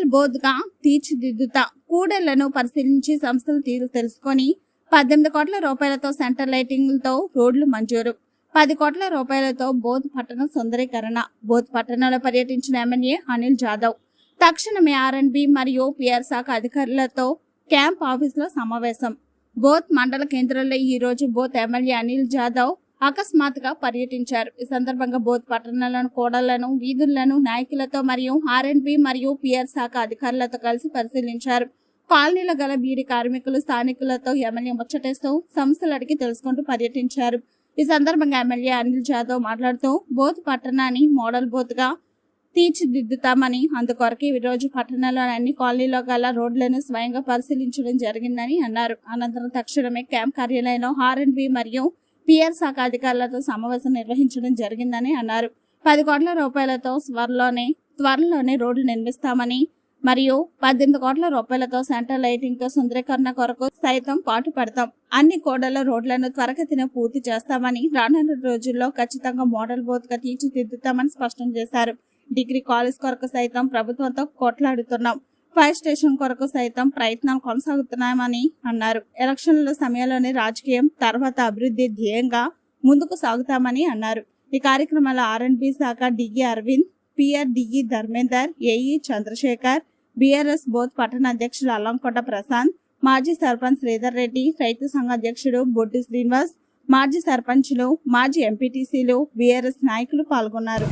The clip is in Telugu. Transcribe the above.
మోడల్ బోర్డుగా తీర్చిదిద్దుతా. కూడళ్లను పరిశీలించి సంస్థల తీరు తెలుసుకొని 18 కోట్ల రూపాయలతో సెంటర్ లైటింగ్లతో రోడ్లు మంజూరు. 10 కోట్ల రూపాయలతో బోధ్ పట్టణ సుందరీకరణ. బోధ్ పట్టణంలో పర్యటించిన ఎమ్మెల్యే అనిల్ జాదవ్. తక్షణమే ఆర్ఎండ్బి మరియు పిఆర్ శాఖ అధికారులతో క్యాంప్ ఆఫీసులో సమావేశం. బోధ్ మండల కేంద్రంలో ఈ రోజు బోధ్ ఎమ్మెల్యే అనిల్ జాదవ్ అకస్మాత్తుగా పర్యటించారు. ఈ సందర్భంగా బోధ్ పట్టణంలోని కూడళ్లను, వీధులను నాయకులతో మరియు ఆర్ఎండ్బి మరియు పిఆర్ శాఖ అధికారులతో కలిసి పరిశీలించారు. కాలనీలో గల బీడీ కార్మికులు, స్థానికులతో ఎమ్మెల్యే ముచ్చటేస్తూ సమస్యలు అడిగి తెలుసుకుంటూ పర్యటించారు. ఈ సందర్భంగా ఎమ్మెల్యే అనిల్ జాదవ్ మాట్లాడుతూ బోధ్ పట్టణాన్ని మోడల్ బోత్గా తీర్చిదిద్దుతామని, అందుకొరకు ఈ రోజు పట్టణంలోని అన్ని కాలనీలో గల రోడ్లను స్వయంగా పరిశీలించడం జరిగిందని అన్నారు. అనంతరం తక్షణమే క్యాంప్ కార్యాలయంలో ఆర్ఎండ్బి మరియు పిఆర్ శాఖ అధికారులతో సమావేశం నిర్వహించడం జరిగిందని అన్నారు. 10 కోట్ల రూపాయలతో త్వరలోనే రోడ్లు నిర్మిస్తామని మరియు 18 కోట్ల రూపాయలతో సెంటర్ లైటింగ్ తో సుందరీకరణ కొరకు సైతం పాటు పడతాం. అన్ని కూడళ్ల రోడ్లను త్వరగతిన పూర్తి చేస్తామని, రానున్న రోజుల్లో ఖచ్చితంగా మోడల్ బోత్ గా తీర్చిదిద్దుతామని స్పష్టం చేశారు. డిగ్రీ కాలేజ్ కొరకు సైతం ప్రభుత్వంతో కొట్లాడుతున్నాం. ఫైర్ స్టేషన్ కొరకు సైతం ప్రయత్నాలు కొనసాగుతున్నామని అన్నారు. ఎలక్షన్ల సమయంలోనే రాజకీయం, తర్వాత అభివృద్ధి ధ్యేయంగా ముందుకు సాగుతామని అన్నారు. ఈ కార్యక్రమంలో ఆర్ఎండ్బి శాఖ డిగి అరవింద్, పిఆర్ డిగి ధర్మేందర్, ఏఈ చంద్రశేఖర్, బీఆర్ఎస్ బోధ్ పట్టణ అధ్యక్షులు అల్లంకొండ ప్రశాంత్, మాజీ సర్పంచ్ శ్రీధర్ రెడ్డి, రైతు సంఘ అధ్యక్షుడు బొడ్డు శ్రీనివాస్, మాజీ సర్పంచ్లు, మాజీ ఎంపీటీసీలు, బీఆర్ఎస్ నాయకులు పాల్గొన్నారు.